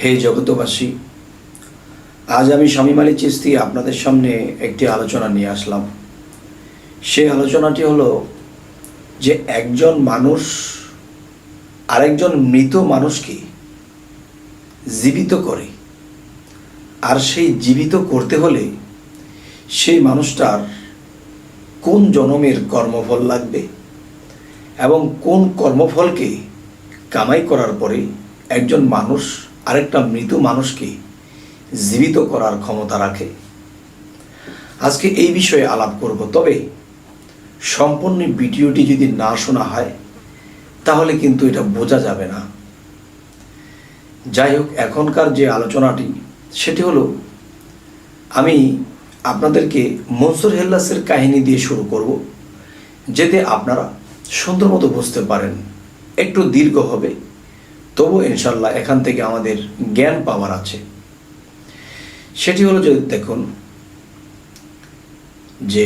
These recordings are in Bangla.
হে জগতবাসী, আজ আমি শামীম আলী চিশতি আপনাদের সামনে একটি আলোচনা নিয়ে আসলাম। সেই আলোচনাটি হলো যে একজন মানুষ আরেকজন মৃত মানুষকে জীবিত করে, আর সেই জীবিত করতে হলে সেই মানুষটার কোন জনমের কর্মফল লাগবে এবং কোন কর্মফলকে কামাই করার পরে একজন মানুষ আরেকটা মৃত মানুষকে জীবিত করার ক্ষমতা রাখে। আজকে এই বিষয়ে আলাপ করব, তবে সম্পূর্ণ ভিডিওটি যদি না শোনা হয় তাহলে কিন্তু এটা বোঝা যাবে না। যাই হোক, এখনকার যে আলোচনাটি সেটি হলো, আমি আপনাদেরকে মনসুর হেল্লাসের কাহিনী দিয়ে শুরু করব, যাতে আপনারা সুন্দর মতো বুঝতে পারেন। একটু দীর্ঘ হবে, তবু ইনশাল্লাহ এখান থেকে আমাদের জ্ঞান পাওয়ার আছে। সেটি হলো যে দেখুন, যে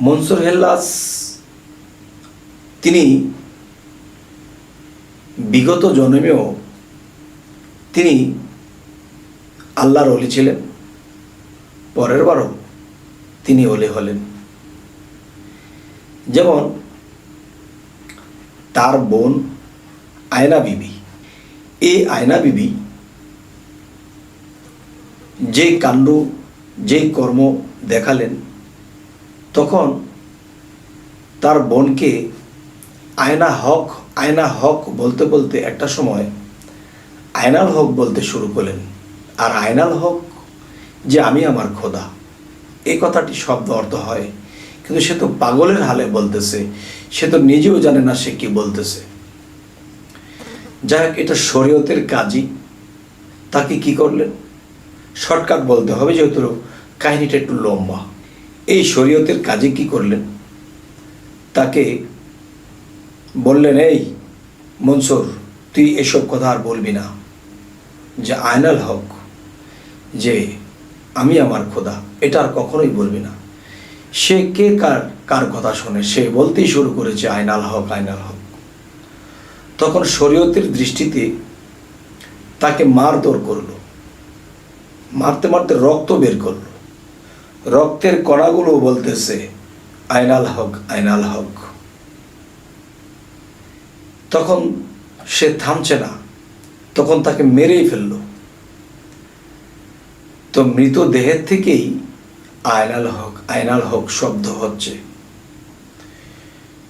মনসুর হেল্লাস তিনি বিগত জন্মেও তিনি আল্লাহর ওলি ছিলেন, পরের বারও তিনি ওলি হলেন। যেমন তার বোন আয়না বিবি, এই আয়না বিবি যে কাণ্ড যে কর্ম দেখালেন, তখন তার বোনকে আয়না হক বলতে বলতে একটা সময় আয়নাল হক বলতে শুরু করলেন। আর আয়নাল হক যে আমি আমার খোদা, এই কথাটি শব্দ অর্থ হয়, কিন্তু সে তো পাগলের হালে বলতেছে, সে তো নিজেও জানে না সে কি বলতেছে। যাই হোক, এটা শরীয়তের কাজী। তাকে কি করলেন, শর্টকাট বলতে হবে যেহেতু কাহিনীটা একটু লম্বা। এই শরীয়তের কাজী কি করলেন, তাকে বললেন, এই মনসুর, তুই এসব কথা আর বলবি না, যে আয়নাল হক যে আমি আমার খোদা, এটা আর কখনোই বলবি না। সে কে কার কথা শোনে, সে বলতেই শুরু করেছে আয়নাল হক আয়নাল হক। তখন শরীয়তের দৃষ্টিতে তাকে মারধর করলো, মারতে মারতে রক্ত বের করলো, রক্তের কণাগুলো বলতেছে আয়নাল হক আয়নাল হক। তখন সে থামছে না, তখন তাকে মেরেই ফেললো। তো মৃতদেহের থেকেই আয়নাল হক শব্দ হচ্ছে।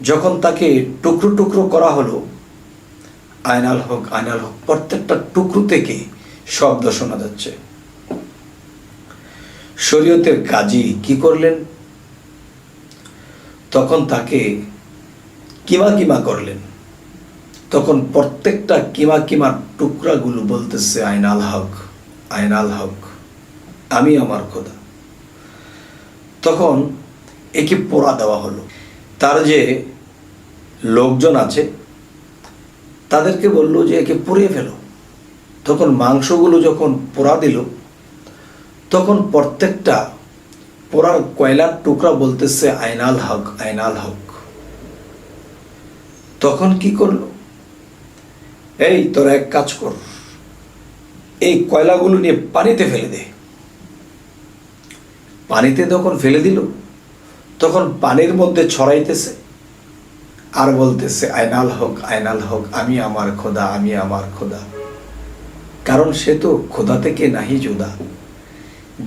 যখন তাকে টুকরো টুকরো করা হলো, আয়নাল হক প্রত্যেকটা টুকরো থেকে শব্দ শোনা যাচ্ছে। শরীয়তের কাজী কি করলেন, তখন তাকে কিমা করলেন। তখন প্রত্যেকটা কিমা টুকরাগুলো বলতেছে আয়নাল হক আমি আমার খোদা। তখন একে পোড়া দেওয়া হলো। তার যে লোকজন আছে তাদেরকে বললো যে একে পুড়িয়ে ফেলো। তখন মাংসগুলো যখন পোড়া দিল, তখন প্রত্যেকটা পোড়ার কয়লার টুকরা বলতেছে আয়নাল হক। তখন কি করলো, এই তোরা এক কাজ কর, এই কয়লাগুলো নিয়ে পানিতে ফেলে দে। পানিতে যখন ফেলে দিল, তখন পানির মধ্যে ছড়াইতেছে আর বলতেছে আয়নাল হক আমি আমার খোদা। কারণ সে তো খোদা থেকে নাহি জুদা।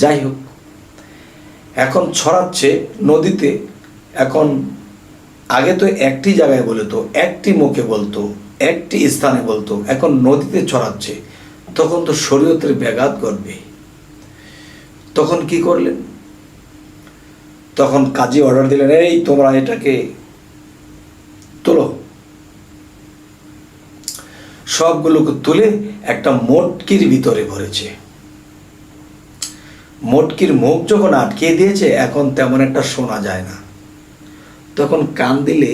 যাই হোক, এখন ছড়াচ্ছে নদীতে। এখন আগে তো একটি জায়গায় বলতো, একটি মুখে বলতো, একটি স্থানে বলতো, এখন নদীতে ছড়াচ্ছে। তখন তো শরীয়তের ব্যাঘাত ঘটবে। তখন কি করলেন, তখন কাজী অর্ডার দিলেন, এই তোমরা এটাকে তোলো। সবগুলোকে তুলে একটা মটকির ভিতরে ভরেছে। মটকির মুখ যখন আটকিয়ে দিয়েছে, এখন তেমন একটা শোনা যায় না। তখন কান দিলে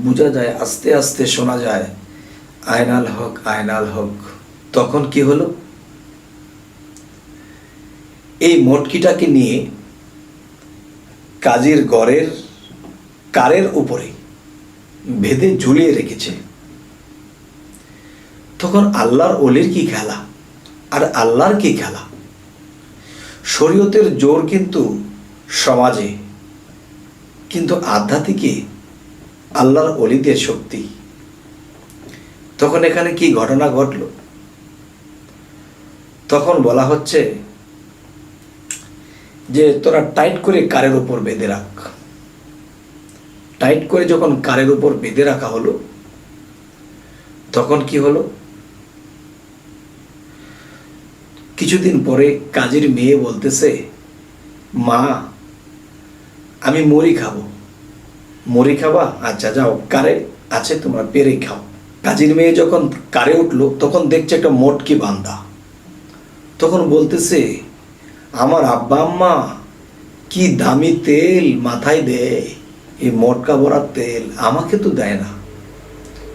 বোঝা যায়, আস্তে আস্তে শোনা যায় আয়নাল হক। তখন কি হলো, এই মটকিটাকে নিয়ে কাজীর ঘরের কারের উপরে বেঁধে ঝুলিয়ে রেখেছে। তখন আল্লাহর ওলির কি খেলা আর আল্লাহর কি খেলা? শরীয়তের জোর কিন্তু সমাজে, কিন্তু আধ্যাত্মিকে আল্লাহর ওলিদের শক্তি। তখন এখানে কি ঘটনা ঘটল? তখন বলা হচ্ছে যে তোরা টাইট করে কারের উপর বেঁধে রাখ। টাইট করে যখন কারের উপর বেঁধে রাখা হলো, তখন কি হলো? কিছুদিন পরে কাজীর মেয়ে বলতেছে, মা আমি মুড়ি খাবো। মুড়ি খাবা? আচ্ছা যাও, কারে আছে তোমরা পেরে খাও। কাজীর মেয়ে যখন কারে উঠলো, তখন দেখছে একটা মটকি বান্ধা। তখন বলতেছে, আমার আব্বা আম্মা কি দামি তেল মাথায় দেয়, এই মটকা ভরা তেল আমাকে তো দেয় না।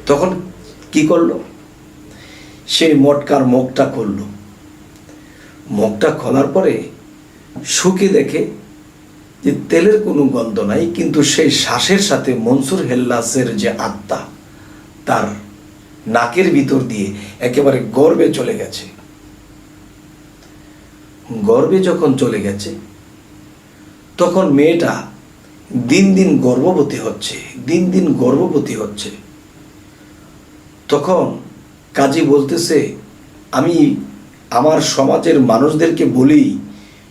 তখন কি করলো? সেই মটকার মুখটা খুললো। মুখটা খোলার পরে শুকে দেখে যে তেলের কোনো গন্ধ নাই, কিন্তু সেই শ্বাসের সাথে মনসুর হেল্লাসের যে আত্মা তার নাকের ভিতর দিয়ে একেবারে গর্ভে চলে গেছে। গর্ভে যখন চলে গেছে, তখন মেয়েটা দিন দিন গর্ভবতী হচ্ছে, দিন দিন গর্ভবতী হচ্ছে। তখন কাজী বলতেছে, আমি আমার সমাজের মানুষদেরকে বলি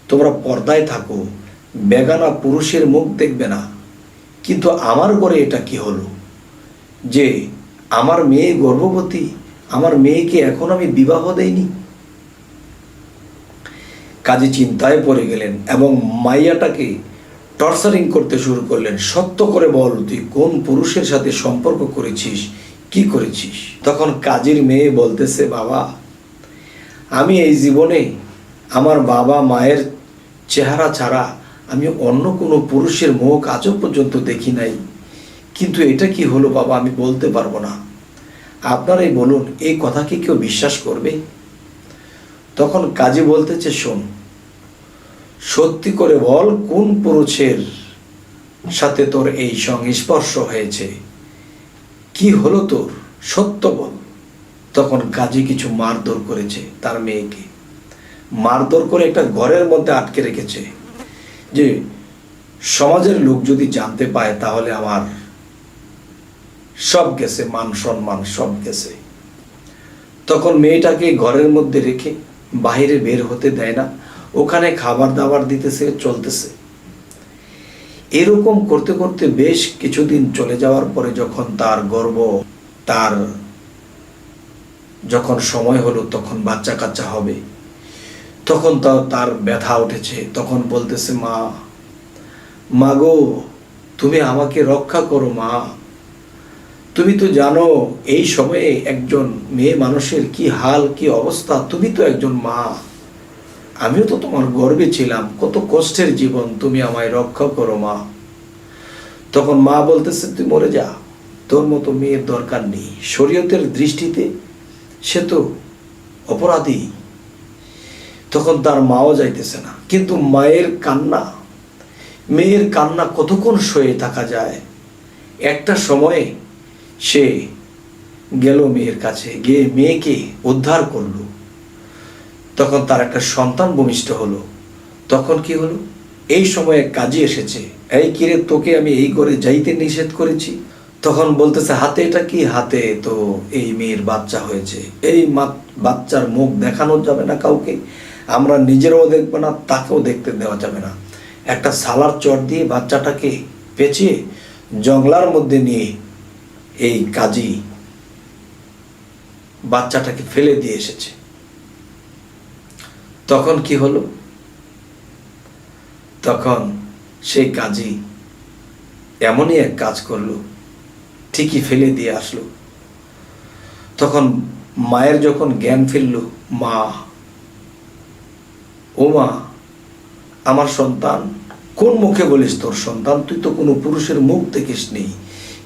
তোমরা পর্দায় থাকো, বেগানা পুরুষের মুখ দেখবে না, কিন্তু আমার ঘরে এটা কি হলো যে আমার মেয়ে গর্ভবতী, আমার মেয়েকে এখন আমি বিবাহ দেইনি। কাজী চিন্তায় পড়ে গেলেন এবং মাইয়াটাকে টর্চারিং করতে শুরু করলেন। সত্য করে বল, তুই কোন পুরুষের সাথে সম্পর্ক করেছিস, কি করেছিস? তখন কাজীর মেয়ে বলতেছে, বাবা আমি এই জীবনে আমার বাবা মায়ের চেহারা ছাড়া আমি অন্য কোনো পুরুষের মুখ আজও পর্যন্ত দেখি নাই, কিন্তু এটা কি হলো বাবা আমি বলতে পারবো না, আপনারাই বলুন এই কথা কি কেউ বিশ্বাস করবে? তখন কাজী বলতেছে, শোন, সত্যি করে বল কোন পুরুষের সাথে তোর এই সংস্পর্শ হয়েছে, কি হলো তোর, সত্য বল। তখন কাজী কিছু মারধর করেছে, তার মেয়েকে মারধর করে একটা ঘরের মধ্যে আটকে রেখেছে, যে সমাজের লোক যদি জানতে পায় তাহলে আমার সব গেছে, মান সম্মান সব গেছে। তখন মেয়েটাকে ঘরের মধ্যে রেখে বাইরে বের হতে দেয় না, ওখানে খাবার দাবার দিতেছে, চলতেছে। এরকম করতে করতে বেশ কিছুদিন চলে যাওয়ার পরে যখন তার গর্ভ, তার যখন সময় হলো তখন বাচ্চা কাচ্চা হবে, তখন তার ব্যথা উঠেছে। তখন বলতেছে, মা গো তুমি আমাকে রক্ষা করো মা, তুমি তো জানো এই সময়ে একজন মেয়ে মানুষের কি হাল, কি অবস্থা, তুমি তো একজন মা, আমিও তো তোমার গর্বে ছিলাম, কত কষ্টের জীবন, তুমি আমায় রক্ষা করো মা। তখন মা বলতেছে, তুই মরে যা, তোর মতো মেয়ের দরকার নেই, শরীয়তের দৃষ্টিতে সে তো অপরাধী। তখন তার মাও যাইতেছে না, কিন্তু মায়ের কান্না, মেয়ের কান্না কতক্ষণ সয়ে থাকা যায়। একটা সময়ে সে গেল মেয়ের কাছে, গিয়ে মেয়েকে উদ্ধার করলো। তখন তার একটা সন্তান ভূমিষ্ঠ হলো। তখন কি হলো, এই সময়ে কাজী এসেছে, এই কিরে তোকে আমি এই করে যাইতে নিষেধ করেছি। তখন বলতেছে, হাতে এটা কি? হাতে তো এই মেয়ের বাচ্চা হয়েছে, এই বাচ্চার মুখ দেখানো যাবে না কাউকে, আমরা নিজেরাও দেখবো না, তাকেও দেখতে দেওয়া যাবে না। একটা সালার চট দিয়ে বাচ্চাটাকে পেঁচিয়ে জঙ্গলার মধ্যে নিয়ে এই কাজী বাচ্চাটাকে ফেলে দিয়ে এসেছে। তখন কি হলো, তখন সেই কাজী এমনই এক কাজ করলো, ঠিকই ফেলে দিয়ে আসলো। তখন মায়ের যখন জ্ঞান ফিরল, মা, ও মা, আমার সন্তান, কোন মুখে বলিস তোর সন্তান? তুই তো কোনো পুরুষের মুখ দেখিস নি,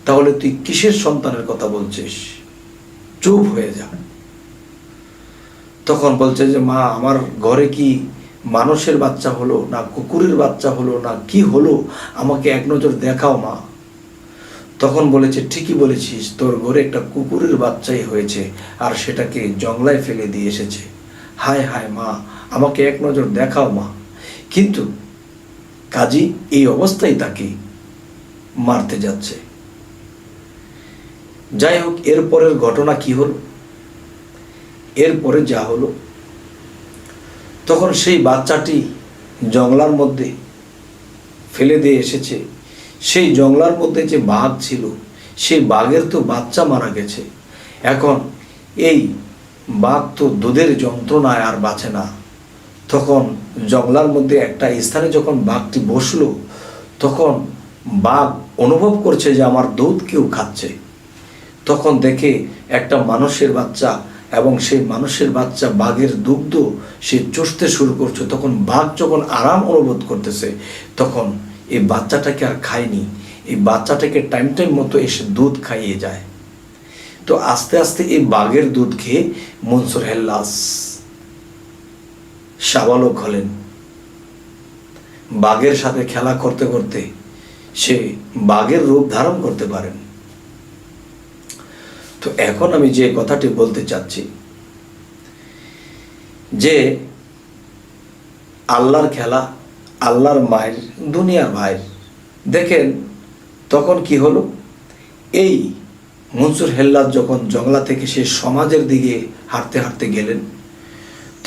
তাহলে তুই কিসের সন্তানের কথা বলছিস? চুপ হয়ে যা। তখন বলছে যে, মা, আমার ঘরে কি মানুষের বাচ্চা হলো না কুকুরের বাচ্চা হলো না কি হলো, আমাকে এক নজর দেখাও মা। তখন বলেছে, ঠিকই বলেছিস, তোর ঘরে একটা কুকুরের বাচ্চাই হয়েছে আর সেটাকে জংলায় ফেলে দিয়ে এসেছে। হায় হায় মা, আমাকে এক নজর দেখাও মা। কিন্তু কাজী এই অবস্থায় তাকে মারতে যাচ্ছে। যাই হোক, এরপরের ঘটনা কি হলো, এরপরে যা হলো, তখন সেই বাচ্চাটি জংলার মধ্যে ফেলে দিয়ে এসেছে। সেই জংলার মধ্যে যে বাঘ ছিল, সেই বাঘের তো বাচ্চা মারা গেছে। এখন এই বাঘ তো দুধের যন্ত্রণায় আর বাঁচে না। তখন জংলার মধ্যে একটা স্থানে যখন বাঘটি বসলো, তখন বাঘ অনুভব করছে যে আমার দুধ কেউ খাচ্ছে। তখন দেখে একটা মানুষের বাচ্চা, এবং সেই মানুষের বাচ্চা বাঘের দুগ্ধ সে চষতে শুরু করছে। তখন বাঘ যখন আরাম অনুভব করতেছে, তখন এই বাচ্চাটাকে আর খায়নি, এই বাচ্চাটাকে টাইম টাইম মতো এসে দুধ খাইয়ে যায়। তো আস্তে আস্তে এই বাঘের দুধ খেয়ে মনসুর হেল্লাস সাবালক হলেন। বাঘের সাথে খেলা করতে করতে সে বাঘের রূপ ধারণ করতে পারেন। তো এখন আমি যে কথাটি বলতে চাচ্ছি, যে আল্লাহর খেলা, আল্লাহর মায়ের, দুনিয়ার ভাইয়ের। দেখেন তখন কি হলো, এই মনসুর হেল্লাস যখন জংলা থেকে সে সমাজের দিকে হাঁটতে হাঁটতে গেলেন,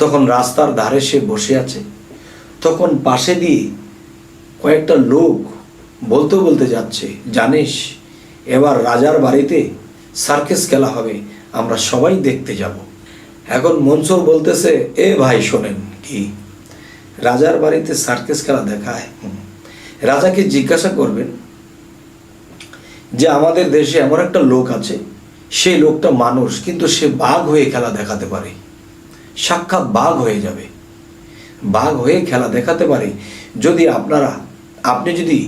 তখন রাস্তার ধারে সে বসে আছে। তখন পাশে দিয়ে কয়েকটা লোক বলতে বলতে যাচ্ছে, জানিস এবার রাজার বাড়িতে সার্কাস খেলা হবে, আমরা সবাই দেখতে যাব। এখন মনসুর বলতেছে, এ ভাই শোনেন, কি রাজার বাড়িতে সার্কাস খেলা দেখায়? রাজাকে জিজ্ঞাসা করবেন যে আমাদের দেশে এমন একটা লোক আছে, সেই লোকটা মানুষ, কিন্তু সে বাঘ হয়ে খেলা দেখাতে পারে, সাক্ষাৎ বাঘ হয়ে যাবে, বাঘ হয়ে খেলা দেখাতে পারে। যদি আপনি যদি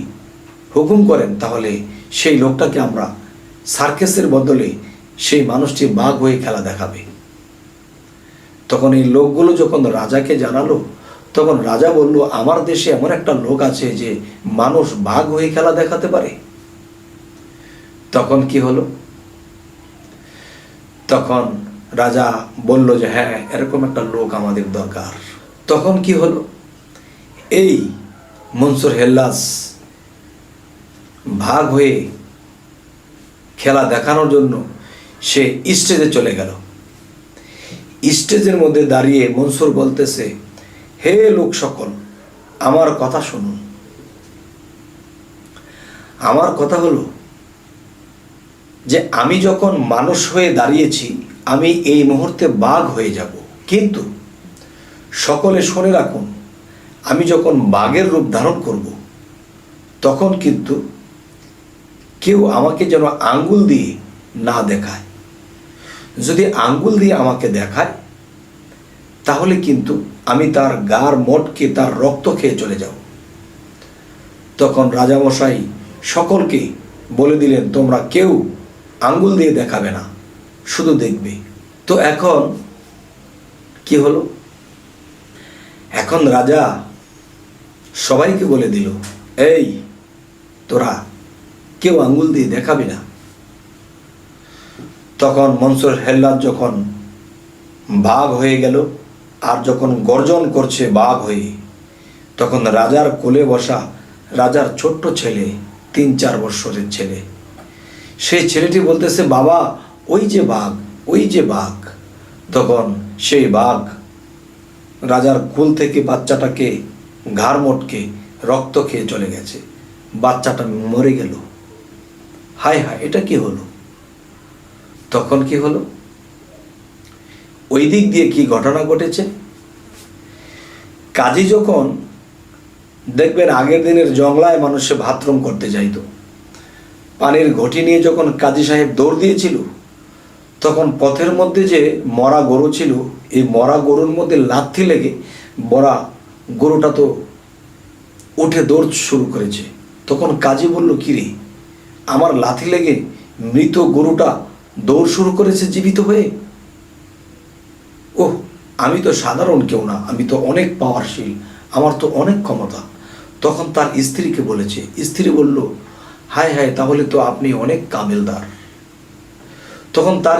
হুকুম করেন, তাহলে সেই লোকটাকে আমরা সার্কাসের বদলে সেই মানুষটি বাঘ হয়ে খেলা দেখাবে। তখন এই লোকগুলো যখন রাজাকে জানালো, তখন রাজা বলল, আমার দেশে এমন একটা লোক আছে যে মানুষ বাঘ হয়ে খেলা দেখাতে পারে। তখন কি হলো, তখন রাজা বলল যে হ্যাঁ, এরকম একটা লোক আমাদের দরকার। তখন কি হলো, এই মনসুর হেল্লাস বাঘ হয়ে খেলা দেখানোর জন্য সে স্টেজে চলে গেল। স্টেজের মধ্যে দাঁড়িয়ে মনসুর বলতেছে, হে লোক সকল, আমার কথা শুনুন। আমার কথা হলো যে আমি যখন মানুষ হয়ে দাঁড়িয়েছি, আমি এই মুহূর্তে বাঘ হয়ে যাব, কিন্তু সকলে শুনে রাখুন, আমি যখন বাঘের রূপ ধারণ করব, তখন কিন্তু কেউ আমাকে যেন আঙ্গুল দিয়ে না দেখায়। যদি আঙ্গুল দিয়ে আমাকে দেখায়, তাহলে কিন্তু আমি তার গার মোটকে তার রক্ত খেয়ে চলে যাব। তখন রাজামশাই সকলকে বলে দিলেন, তোমরা কেউ আঙ্গুল দিয়ে দেখাবে না, শুধু দেখবে। তো এখন কি হলো, এখন রাজা সবাইকে বলে দিল, এই তোরা কেউ আঙ্গুল দিয়ে দেখাবি না। তখন মনসুর হেল্লাস যখন বাঘ হয়ে গেল, আর যখন গর্জন করছে বাঘ হয়ে, তখন রাজার কোলে বসা রাজার ছোট্ট ছেলে, 3-4 বৎসরের ছেলে, সেই ছেলেটি বলতেছে, বাবা ওই যে বাঘ, ওই যে বাঘ। তখন সেই বাঘ রাজার কোল থেকে বাচ্চাটাকে ঘাড় মোটকে রক্ত খেয়ে চলে গেছে, বাচ্চাটা মরে গেল। হায় হায়, এটা কি হলো? তখন কি হলো, ওই দিক দিয়ে কি ঘটনা ঘটেছে। কাজী যখন দেখবেন আগের দিনের জংলায় মানুষে বাথরুম করতে যাইতো, পানির ঘটি নিয়ে যখন কাজী সাহেব দৌড় দিয়েছিল, তখন পথের মধ্যে যে মরা গরু ছিল, এই মরা গরুর মধ্যে লাথি লেগে মরা গরুটা তো উঠে দৌড় শুরু করেছে। তখন কাজী বলল, কিরে, আমার লাথি লেগে মৃত গরুটা দৌড় শুরু করেছে জীবিত হয়ে। ওহ, আমি তো সাধারণ কেউ না, আমি তো অনেক পাওয়ারশীল, আমার তো অনেক ক্ষমতা। তখন তার স্ত্রীকে বলেছে, স্ত্রী বলল, হায় হায়, তাহলে তো আপনি অনেক কামেলদার। তখন তার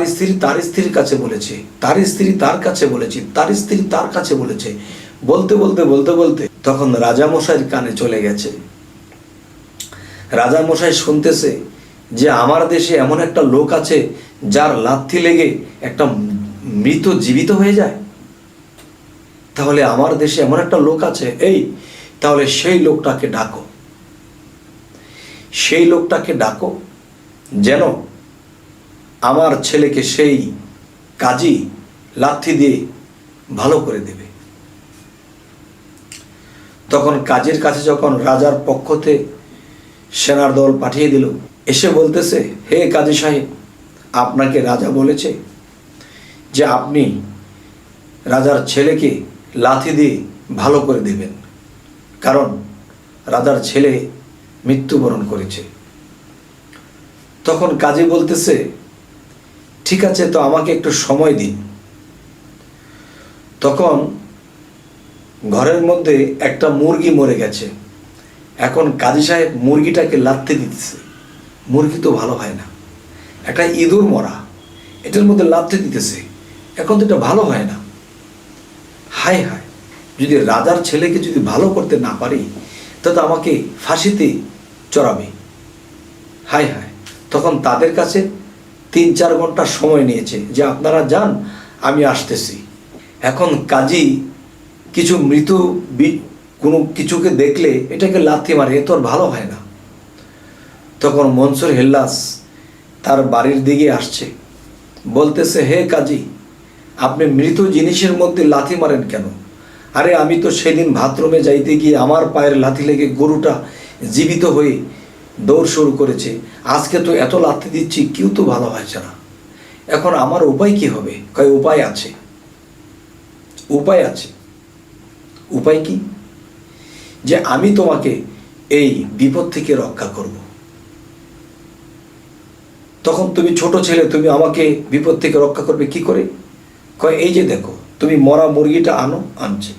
স্ত্রীর কাছে বলেছে, তার স্ত্রী তার কাছে বলেছে, তার স্ত্রী তার কাছে বলেছে, বলতে বলতে বলতে বলতে তখন রাজামশাইয়ের কানে চলে গেছে। রাজামশাই শুনতেছে যে আমার দেশে এমন একটা লোক আছে যার লাথি লেগে একটা মৃত জীবিত হয়ে যায়। তাহলে আমার দেশে এমন একটা লোক আছে, তাহলে সেই লোকটাকে ডাকো, সেই লোকটাকে ডাকো যেন আমার ছেলেকে সেই কাজী লাথি দিয়ে ভালো করে দেবে। তখন কাজীর কাছে যখন রাজার পক্ষতে সেনার দল পাঠিয়ে দিল, এসে বলতেছে, হে কাজী সাহেব, আপনাকে রাজা বলেছে যে আপনি রাজার ছেলেকে লাথি দিয়ে ভালো করে দেবেন, কারণ রাজার ছেলে মৃত্যুবরণ করেছে। তখন কাজী বলতেছে, ঠিক আছে, তো আমাকে একটু সময় দিন। তখন ঘরের মধ্যে একটা মুরগি মরে গেছে। এখন কাজী সাহেব মুরগিটাকে লাথি দিতেছে, মুরগি তো ভালো হয় না, একটা ইঁদুর মরা, এটার মধ্যে লাথি দিতেছে, এখন তো এটা ভালো হয় না। হায় হায়, যদি রাজার ছেলেকে যদি ভালো করতে না পারি তাহলে আমাকে ফাঁসিতে চড়াবে। হায় হায়, তখন তাদের কাছে 3-4 ঘন্টা সময় নিয়েছে যে আপনারা যান, আমি আসতেছি। এখন কাজী কিছু মৃত কোনো কিছুকে দেখলে এটাকে লাথি মারে, এ তো আর ভালো হয় না। তখন মনসুর হেল্লাস তার বাড়ির দিকে আসছে, বলতেছে, হে কাজী, আপনি মৃত জিনিসের মধ্যে লাথি মারেন কেন? আরে আমি তো সেদিন বাথরুমে যাইতে গিয়ে আমার পায়ের লাথি লেগে গরুটা জীবিত হয়ে দৌড় শুরু করেছে, আজকে তো এত লাথি দিচ্ছি, কেউ তো ভালো হয়েছে না, এখন আমার উপায় কি হবে? কয় উপায় আছে, উপায় আছে। উপায় কি? যে আমি তোমাকে এই বিপদ থেকে রক্ষা করব। তখন তুমি ছোট ছেলে, তুমি আমাকে বিপদ থেকে রক্ষা করবে কি করে? কয় এই যে দেখো, তুমি মরা মুরগিটা আনো। আনছে।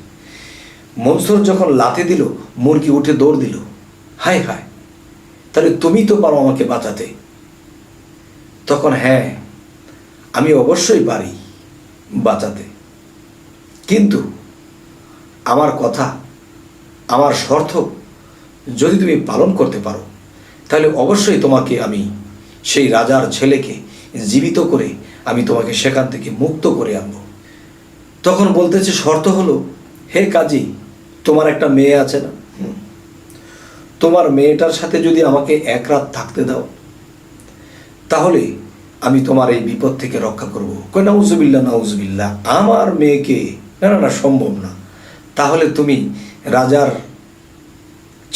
মনসুর যখন লাথি দিল, মুরগি উঠে দৌড় দিল। হায় হায়, তাহলে তুমি তো পারো আমাকে বাঁচাতে। তখন হ্যাঁ, আমি অবশ্যই পারি বাঁচাতে, কিন্তু আমার কথা, আমার শর্ত যদি তুমি পালন করতে পারো, তাহলে অবশ্যই তোমাকে আমি সেই রাজার ছেলেকে জীবিত করে আমি তোমাকে সেখান থেকে মুক্ত করে আনবো। তখন বলতেছে, শর্ত হলো, হে কাজী, তোমার একটা মেয়ে আছে না? তোমার মেয়েটার সাথে যদি আমাকে এক রাত থাকতে দাও, তাহলে আমি তোমার এই বিপদ থেকে রক্ষা করবো। কই নাউজুবিল্লাহ, নাউজুবিল্লাহ, আমার মেয়েকে? না না না, সম্ভব না। তাহলে তুমি রাজার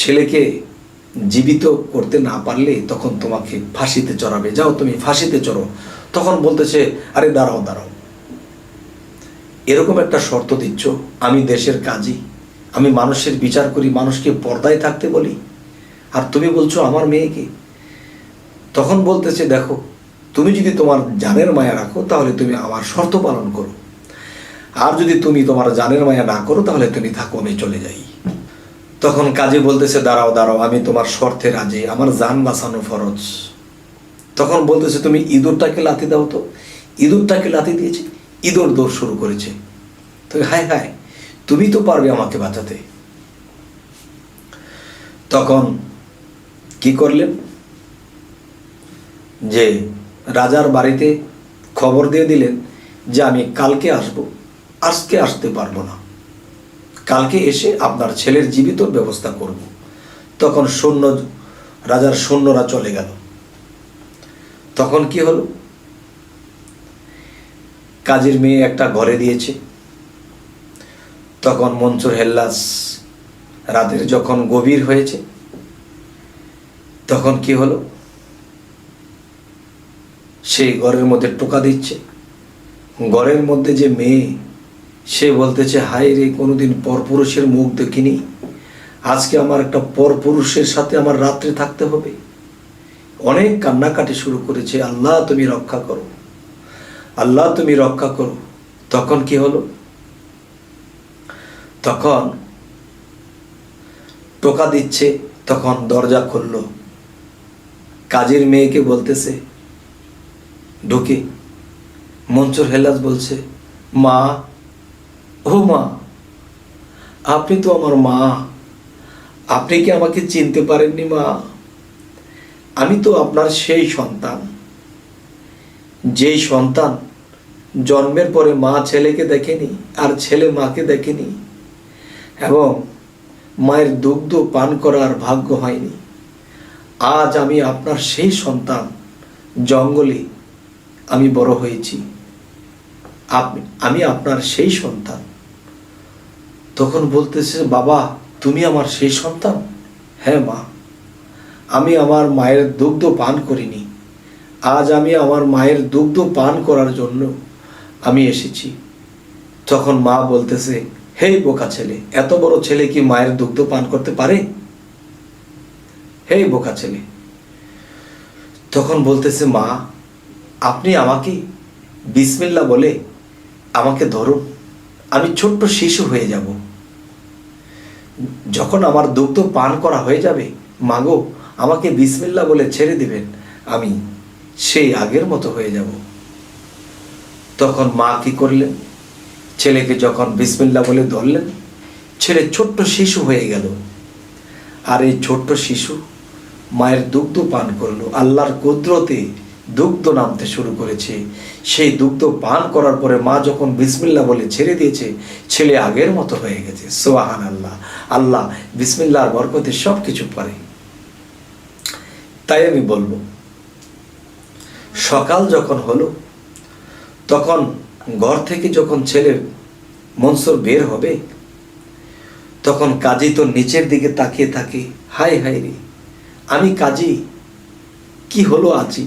ছেলেকে জীবিত করতে না পারলে তখন তোমাকে ফাঁসিতে চড়াবে, যাও তুমি ফাঁসিতে চড়ো। তখন বলতেছে, আরে দাঁড়াও দাঁড়াও, এরকম একটা শর্ত দিচ্ছ? আমি দেশের কাজী, আমি মানুষের বিচার করি, মানুষকে পর্দায় থাকতে বলি, আর তুমি বলছো আমার মেয়েকে? তখন বলতেছে, দেখো, তুমি যদি তোমার জানের মায়া রাখো তাহলে তুমি আমার শর্ত পালন করো, আর যদি তুমি তোমার জানের মায়া না করো তাহলে তুমি থাকো, আমি চলে যাই। তখন কাজী বলতেছে, দাঁড়াও দাঁড়াও, আমি তোমার শর্তে রাজি, আমার জান বাঁচানো ফরজ। তখন বলতেছে, তুমি ইঁদুরটাকে লাথি দাও তো। ইঁদুরটাকে লাথি দিয়েছে, ইঁদুর দৌড় শুরু করেছে। তো হায় হায়, তুমি তো পারবে আমাকে বাঁচাতে। তখন কি করলেন, যে রাজার বাড়িতে খবর দিয়ে দিলেন যে আমি কালকে আসব, আজকে আসতে পারবো না, কালকে এসে আপনার ছেলের জীবিত ব্যবস্থা করব। তখন রাজার সৈন্যরা চলে গেল। তখন কি হলো, কাজীর মেয়ে একটা ঘরে দিয়েছে। তখন মনসুর হেল্লাস রাতের যখন গভীর হয়েছে, তখন কি হলো, সেই ঘরের মধ্যে টোকা দিচ্ছে। ঘরের মধ্যে যে মেয়ে, সে বলতেছে, হায় রে, কোনোদিন পরপুরুষের মুখ দেখিনি, আজকে আমার একটা পরপুরুষের সাথে আমার রাত্রে থাকতে হবে। অনেক কান্নাকাটি শুরু করেছে, আল্লাহ তুমি রক্ষা করো, আল্লাহ তুমি রক্ষা করো। তখন কি হলো, তখন টোকা দিচ্ছে, তখন দরজা খুলল। কাজের মেয়েকে বলতেছে, ঢুকে মনসুর হেলাজ বলছে, মা, ও মা, আপনি তো আমার মা, আপনি কি আমাকে চিনতে পারেননি মা? আমি তো আপনার সেই সন্তান, যেই সন্তান জন্মের পরে মা ছেলেকে দেখেনি আর ছেলে মাকে দেখেনি, এবং মায়ের দুগ্ধ পান করার ভাগ্য হয়নি। আজ আমি আপনার সেই সন্তান, জঙ্গলে আমি বড় হয়েছি, আমি আপনার সেই সন্তান। তখন বলতেছে, বাবা, তুমি আমার সেই সন্তান? হ্যাঁ মা, আমি আমার মায়ের দুগ্ধ পান করিনি, আজ আমি আমার মায়ের দুগ্ধ পান করার জন্য আমি এসেছি। তখন মা বলতেছে, হে বোকা ছেলে, এত বড় ছেলে কি মায়ের দুগ্ধ পান করতে পারে? হে বোকা ছেলে। তখন বলতেছে, মা, আপনি আমাকে বিসমিল্লাহ বলে আমাকে ধরুন, আমি ছোট্ট শিশু হয়ে যাব। যখন আমার দুগ্ধ পান করা হয়ে যাবে, মাগো, আমাকে বিসমিল্লাহ বলে ছেড়ে দিবেন, আমি সেই আগের মতো হয়ে যাব। তখন মা কি করলেন? ছেলেকে যখন বিসমিল্লাহ বলে ধরলেন, ছেলে ছোট্ট শিশু হয়ে গেল। আর এই ছোট্ট শিশু মায়ের দুগ্ধ পান করলো। আল্লাহর কুদরতে দুগ্ধ নামতে শুরু করেছে। সেই দুগ্ধ পান করার পরে মা যখন বিসমিল্লাহ বলে ছেড়ে দিয়েছে, ছেলে আগের মতো হয়ে গেছে। সুবহান আল্লাহ। আল্লাহ বিসমিল্লাহর বরকতে সব কিছু পারে। তাই আমি বলবো, সকাল যখন হলো, তখন ঘর থেকে যখন ছেলে মনসুর বের হবে, তখন কাজী তো নিচের দিকে তাকিয়ে থাকে, হায় হায় রে, আমি কাজী, কি হলো আজি?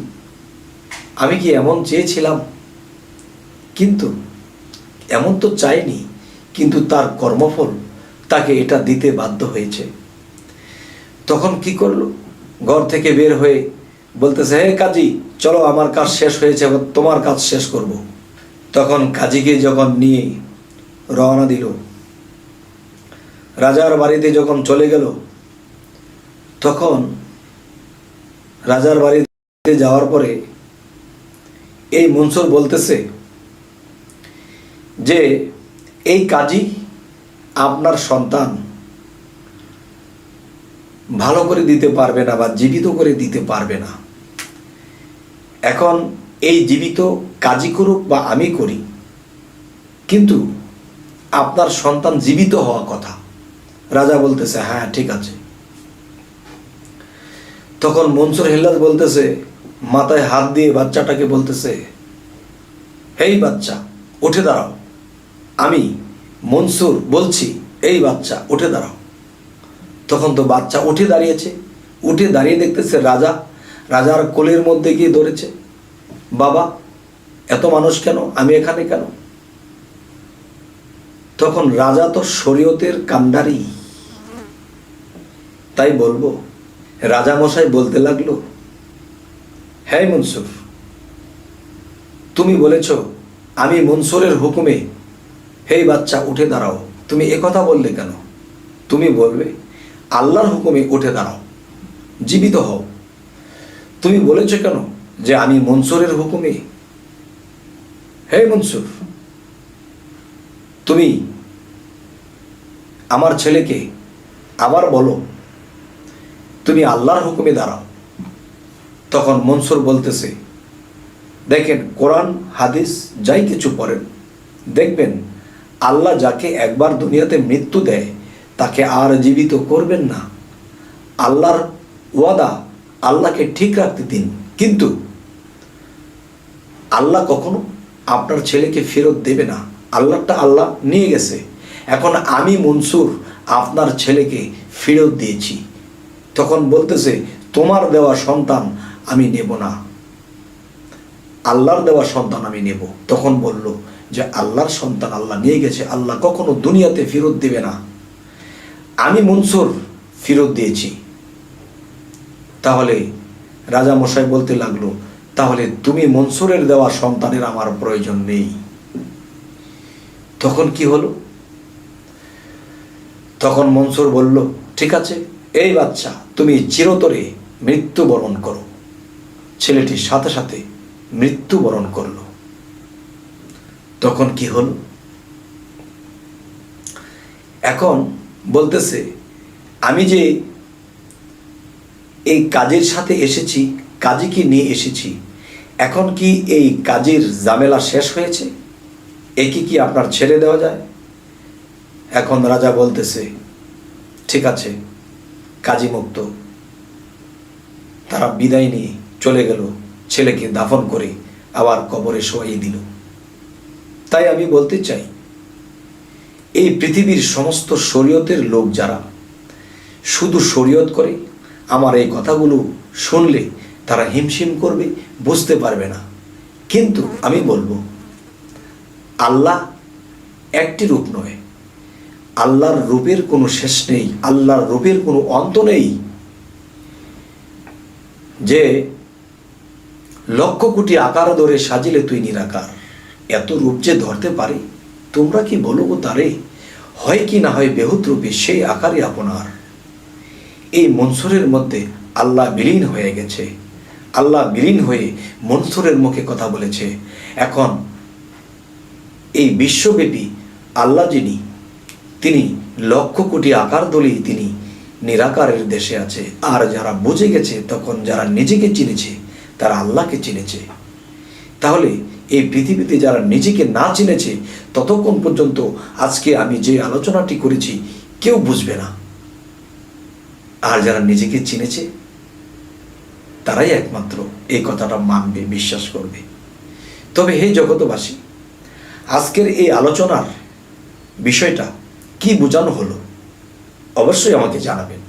আমি কি এমন চেয়েছিলাম? কিন্তু এমন তো চাইনি, কিন্তু তার কর্মফল তাকে এটা দিতে বাধ্য হয়েছে। তখন কি করলো? ঘর থেকে বের হয়ে বলতেছে, হে কাজী, চলো, আমার কাজ শেষ হয়েছে, তোমার কাজ শেষ করব। তখন কাজীকে যখন নিয়ে রওনা দিল, রাজার বাড়িতে যখন চলে গেল, তখন রাজার বাড়িতে যাওয়ার পরে এই মনসুর বলতেছে যে, এই কাজী আপনার সন্তান ভালো করে দিতে পারবে না বা জীবিত করে দিতে পারবে না। এখন এই জীবিত কাজী করুক বা আমি করি, কিন্তু আপনার সন্তান জীবিত হওয়া কথা। রাজা বলতেছে, হ্যাঁ ঠিক আছে। তখন মনসুর হেল্লাজ বলতেছে, মাথায় হাত দিয়ে বাচ্চাটাকে বলতেছে, এই বাচ্চা, উঠে দাঁড়াও, আমি মনসুর বলছি, এই বাচ্চা উঠে দাঁড়াও। তখন তো বাচ্চা উঠে দাঁড়িয়েছে। উঠে দাঁড়িয়ে দেখতেছে রাজার কোলের মধ্যে গিয়ে ধরেছে, বাবা, এত মানুষ কেন, আমি এখানে কেন? তখন রাজা তো শরীয়তের কান্ডারি, তাই বলবো, রাজা মশাই বলতে লাগলো, হ্যাঁ মনসুর, তুমি বলেছ আমি মনসুরের হুকুমে, হেই বাচ্চা উঠে দাঁড়াও, তুমি একথা বললে কেন? তুমি বলবে আল্লাহর হুকুমে উঠে দাঁড়াও, জীবিত হও। তুমি বলেছ কেন যে আমি মনসুরের হুকুমে? হে মনসুর, তুমি আমার ছেলেকে আবার বলো, তুমি আল্লাহর হুকুমে দাঁড়াও। তখন মনসুর বলতেছে, দেখেন, কোরআন হাদিস যাই কিছু পড়েন, দেখবেন আল্লাহ যাকে একবার দুনিয়াতে মৃত্যু দেয় তাকে আর জীবিত করবেন না। আল্লাহর ওয়াদা, আল্লাহকে ঠিক রাখতে দিন, কিন্তু আল্লাহ কখনো আপনার ছেলেকে ফেরত দেবে না। আল্লাহটা আল্লাহ নিয়ে গেছে, এখন আমি মনসুর আপনার ছেলেকে ফেরত দিয়েছি। তখন বলতেছে, তোমার দেওয়া সন্তান আমি নেব না, আল্লাহর দেওয়া সন্তান আমি নেব। তখন বলল যে আল্লাহর সন্তান আল্লাহ নিয়ে গেছে, আল্লাহ কখনো দুনিয়াতে ফেরত দেবে না, আমি মনসুর ফেরত দিয়েছি। তাহলে রাজা মশাই বলতে লাগলো, তাহলে তুমি মনসুরের দেওয়া সন্তানের আমার প্রয়োজন নেই। তখন কি হলো? তখন মনসুর বলল, ঠিক আছে, এই বাচ্চা তুমি চিরতরে মৃত্যুবরণ করো। ছেলেটির সাথে সাথে মৃত্যুবরণ করল। তখন কি হল? এখন বলতেছে, আমি যে এই কাজের সাথে এসেছি, কাজীকে নিয়ে এসেছি, এখন কি এই কাজের ঝামেলা শেষ হয়েছে? একে কি আপনার ছেড়ে দেওয়া যায়? এখন রাজা বলতেছে, ঠিক আছে, কাজী মুক্ত। তারা বিদায় নিয়ে চলে গেল, ছেলেকে দাফন করে আবার কবরে শোয়াই দিল। তাই আমি বলতে চাই, এই পৃথিবীর সমস্ত শরীয়তের লোক যারা শুধু শরীয়ত করে, আমার এই কথাগুলো শুনলে তারা হিমশিম করবে, বুঝতে পারবে না। কিন্তু আমি বলবো, আল্লাহ একটি রূপ নয়, আল্লাহর রূপের কোনো শেষ নেই, আল্লাহর রূপের কোনো অন্ত নেই। যে লক্ষ কোটি আকার ধরে সাজিলে তুই নিরাকার, এত রূপ যে ধরতে পারে, তোমরা কি বলো গো তারে? হয় কি না হয় বেহুত রূপে সেই আকারই আপনার। এই মনসুরের মধ্যে আল্লাহ বিলীন হয়ে গেছে, আল্লাহ বিলীন হয়ে মনসুরের মুখে কথা বলেছে। এখন এই বিশ্বব্যাপী আল্লাহ যিনি, তিনি লক্ষ কোটি আকার দলেই তিনি নিরাকারের দেশে আছে। আর যারা বুঝে গেছে, তখন যারা নিজেকে চিনেছে, তারা আল্লাহকে চিনেছে। তাহলে এই পৃথিবীতে যারা নিজেকে না চিনেছে, ততক্ষণ পর্যন্ত আজকে আমি যে আলোচনাটি করেছি কেউ বুঝবে না। আর যারা নিজেকে চিনেছে, তারাই একমাত্র এই কথাটা মানবে, বিশ্বাস করবে। তবে হে জগতবাসী, আজকের এই আলোচনার বিষয়টা কি বোঝানো হলো অবশ্যই আমাকে জানাবেন।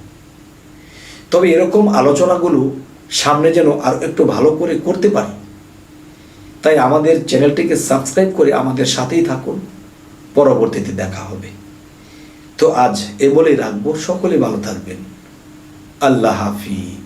তবে এরকম আলোচনাগুলো সামনে যেন আর একটু ভালো করে করতে পারি, তাই আমাদের চ্যানেলটিকে সাবস্ক্রাইব করে আমাদের সাথেই থাকুন। পরবর্তীতে দেখা হবে। তো আজ এ বলেই রাখবো, সকলে ভালো থাকবেন। আল্লাহ হাফিজ।